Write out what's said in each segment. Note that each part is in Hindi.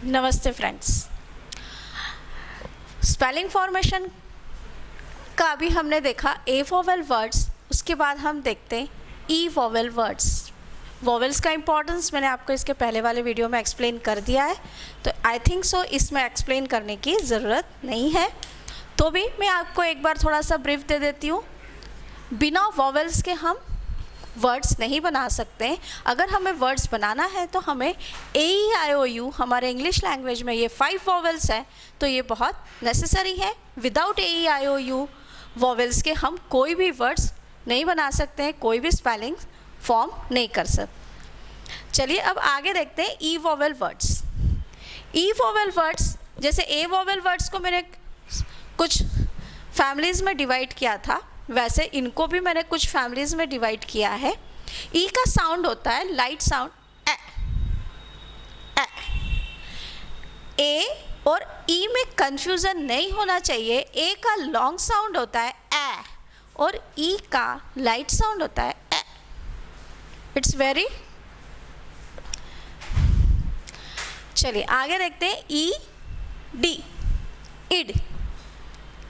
नमस्ते फ्रेंड्स। स्पेलिंग फॉर्मेशन का अभी हमने देखा ए वोवेल वर्ड्स, उसके बाद हम देखते हैं ई वोवेल वर्ड्स। वोवेल्स का इंपॉर्टेंस मैंने आपको इसके पहले वाले वीडियो में एक्सप्लेन कर दिया है, तो आई थिंक सो इसमें एक्सप्लेन करने की ज़रूरत नहीं है। तो भी मैं आपको एक बार थोड़ा सा ब्रीफ दे देती हूँ। बिना वोवेल्स के हम वर्ड्स नहीं बना सकते। अगर हमें वर्ड्स बनाना है तो हमें AEIOU, हमारे इंग्लिश लैंग्वेज में ये 5 वोवेल्स है, तो ये बहुत नेसेसरी है। विदाउट AEIOU वोवेल्स के हम कोई भी वर्ड्स नहीं बना सकते हैं, कोई भी स्पेलिंग फॉर्म नहीं कर सकते। चलिए अब आगे देखते हैं ई वोवेल वर्ड्स। ई वोवेल वर्ड्स, जैसे ए वोवेल वर्ड्स को मैंने कुछ फैमिलीज़ में डिवाइड किया था, वैसे इनको भी मैंने कुछ फैमिलीज़ में डिवाइड किया है। ई का साउंड होता है लाइट साउंड ए। ए और ई में कंफ्यूजन नहीं होना चाहिए। ए का लॉन्ग साउंड होता है ए और ई का लाइट साउंड होता है ए। It's very. चलिए आगे देखते हैं E D, ed,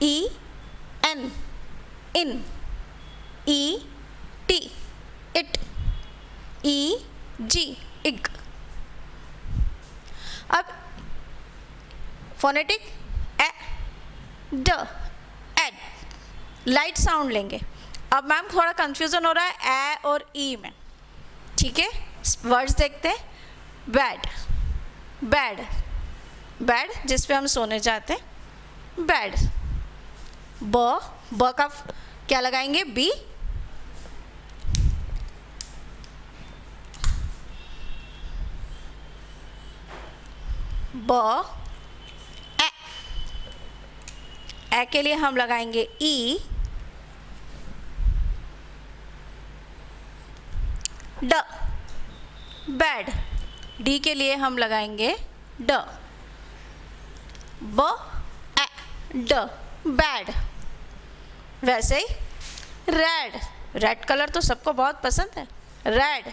E N, en, E T, et, E G, eg. अब फोनेटिक ए, ड, एड, लाइट साउंड लेंगे। अब मैम थोड़ा कंफ्यूजन हो रहा है ए और ई में, ठीक है। वर्ड्स देखते हैं। बेड, बेड, बेड जिस पे हम सोने जाते हैं, बेड। ब का क्या लगाएंगे, बी। ब, ए के लिए हम लगाएंगे ई। ड, बैड, डी के लिए हम लगाएंगे ड। ब, ए, ड, बैड। वैसे ही रेड, रेड कलर तो सबको बहुत पसंद है, रेड।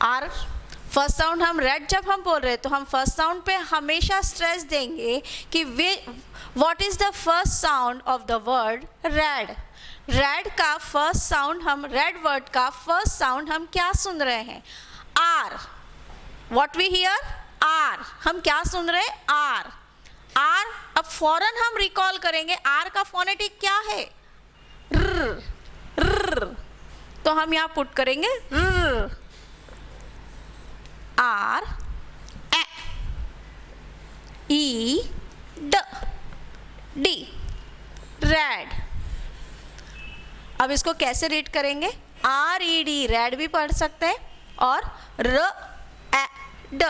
आर फर्स्ट साउंड हम रेड जब हम बोल रहे हैं तो हम फर्स्ट साउंड पे हमेशा स्ट्रेस देंगे कि what is the first sound of the word red. Red का फर्स्ट साउंड, हम रेड वर्ड का फर्स्ट साउंड हम क्या सुन रहे हैं, R. What we hear, R. हम क्या सुन रहे हैं, आर। आर अब फौरन हम रिकॉल करेंगे आर का फोनेटिक क्या है, र, र। तो हम यहाँ पुट करेंगे र, आर, ए, ई, ड, डी, रेड। अब इसको कैसे रीड करेंगे, आर ई डी, रेड भी पढ़ सकते हैं, और र, ए, ड,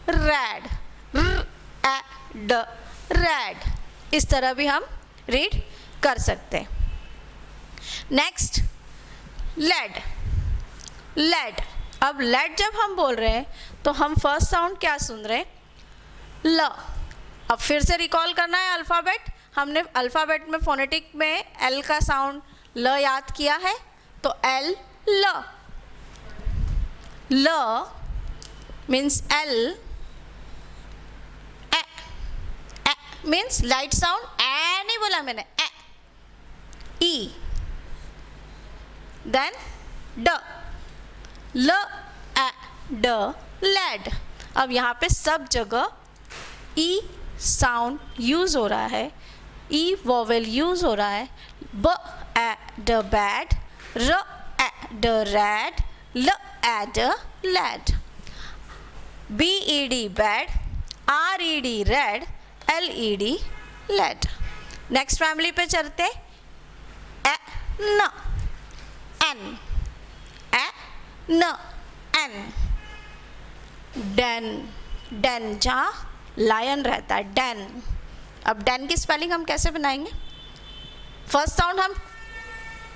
रेड, र, ए, ड, रेड। इस तरह भी हम रीड कर सकते हैं। Next led, led. अब लेड जब हम बोल रहे हैं तो हम फर्स्ट साउंड क्या सुन रहे हैं, ल। अब फिर से रिकॉल करना है अल्फ़ाबेट। हमने अल्फ़ाबेट में फोनेटिक में एल का साउंड ल याद किया है, तो एल, ल। ल means L, means light sound, A नहीं बोला मैंने, ए। ई, देन ड, ल, ए, ड, लेड। अब यहाँ पे सब जगह ई साउंड यूज हो रहा है, ई वोवेल यूज हो रहा है। ब, ए, ड, बैड, र, ए, ड, रेड, ल, ए, ड, led. B E D, bad, R E D, red, LED, led. Next family पे चलते, ए, न, एन, ए, न, एन। डेन, डेन जहाँ लायन रहता है, डेन। अब डेन की स्पेलिंग हम कैसे बनाएंगे, फर्स्ट साउंड हम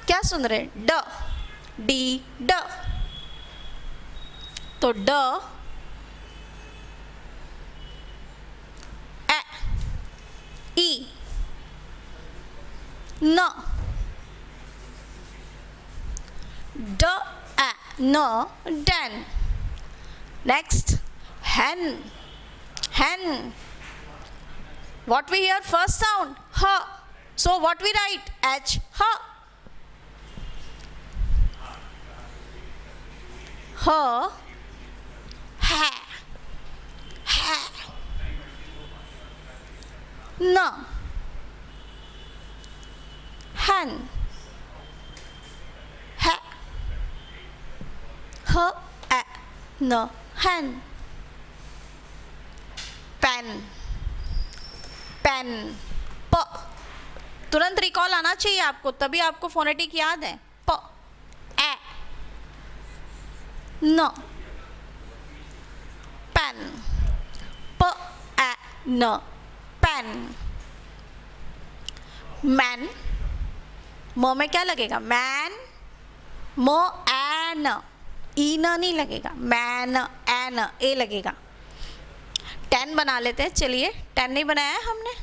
क्या सुन रहे हैं, ड, डी, ड। तो ड, ई, न, ड, ए, न, den. Next hen, hen. What we hear first sound? H. So what we write? H. H. H. Ha. Ha. N. Hen. Ha. H. A. N. Hen. Pen. Pen. प. तुरंत रिकॉल आना चाहिए आपको, तभी आपको फोनेटिक याद है. प. ए. न. पेन. प. ए. न. पेन. मैन. म में क्या लगेगा? मैन. म एन. ई न नहीं लगेगा. मैन एन ए लगेगा. 10 बना लेते हैं. चलिए 10 नहीं बनाया है हमने.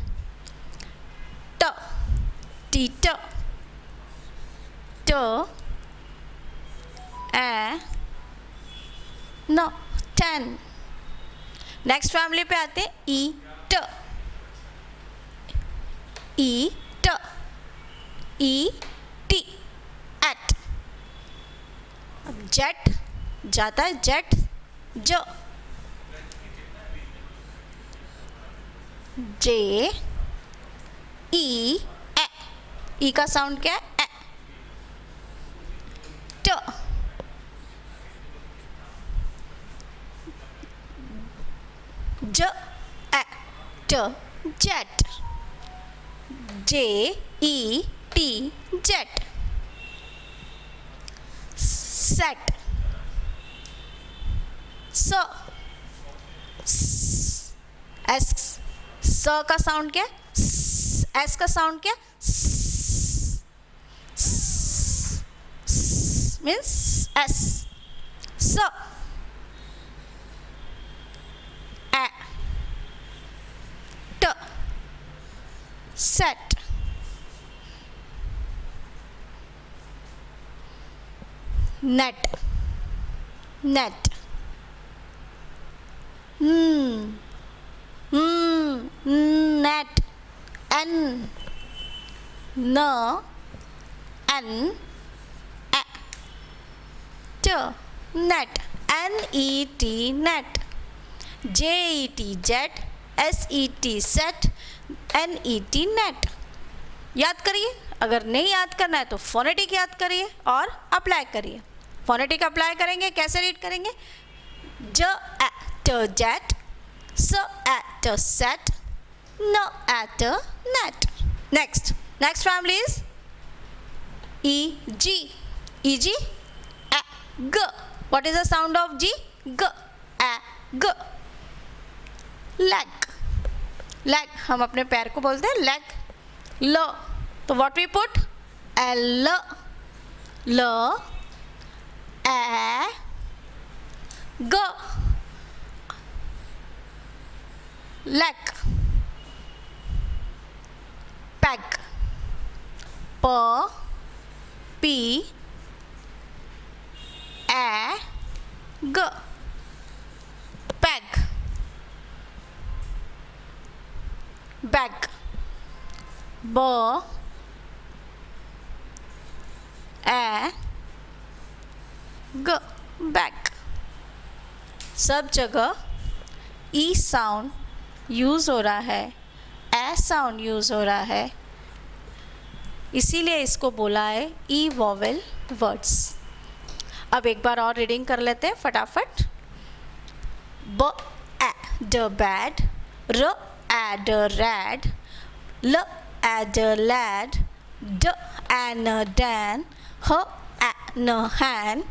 ट. टी. ट. ट. ए. न. 10. नेक्स्ट फैमिली पे आते हैं. ई. ट. ई. ट. ई. टी. एट. जेट जाता है. जेट. ज. जे. ई. ए. ई का साउंड क्या है? ए. ट. ज. ए. ट. Jet. J. E. T. Jet. Set. स. एस. स का साउंड क्या है? एस का साउंड क्या? Means S. स. ए. ट. Set. Net. Net. Net. N. न. एन. ए. ट. Net. N E T net. J E T jet. S E T set. N E T net. याद करिए. अगर नहीं याद करना है तो फोनेटिक याद करिए और अप्लाई करिए. फोनेटिक अप्लाई करेंगे, कैसे रीड करेंगे? ज ए ट जेट. स ए ट सेट. न ए ट net. Next family is E G. E G. ए. ग. What is the sound of G? ग. ए. ग. लेग. लेग हम अपने पैर को बोलते हैं लेग. ल. तो व्हाट वी पुट? एल. ल. ए. ग. लेग. पैग. प. पी. ए. ग. पैग. बैग. ब. ए. ग. बैग. सब जगह ई साउंड यूज़ हो रहा है, ए साउंड यूज़ हो रहा है, इसीलिए इसको बोला है ई वॉवेल वर्ड्स. अब एक बार और रीडिंग कर लेते हैं फटाफट. ब. ए. ड. बैड. र. ए. ड. रैड. ल. ए. ड. लैड. ड. ए. न. डैन. ह. ए. न. हैन.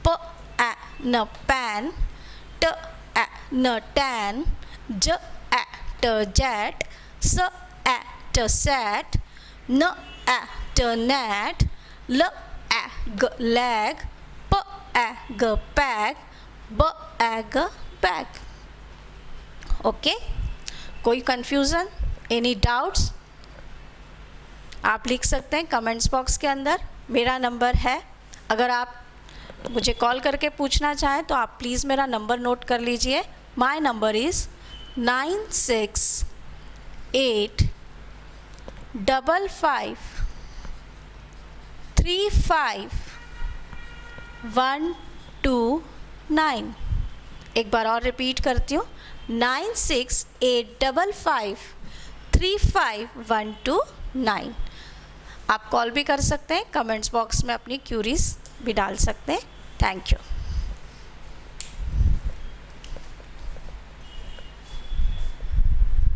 प. ए. न. पैन. ट. ए. न. टैन. ज. ए. ट. जेट. स. ए. ट. सेट. न. ए. ट. नेट. ल. ए. ग. लैग. प. ए. ग. पैग. ब. ए. ग. बैग. ओके. कोई कंफ्यूजन, एनी डाउट्स? आप लिख सकते हैं कमेंट्स बॉक्स के अंदर. मेरा नंबर है, अगर आप मुझे कॉल करके पूछना चाहें तो आप प्लीज़ मेरा नंबर नोट कर लीजिए. My number is 9685353129। एक बार और रिपीट करती हूँ, 9685353129। आप कॉल भी कर सकते हैं, कमेंट्स बॉक्स में अपनी क्यूरीज भी डाल सकते हैं। Thank you.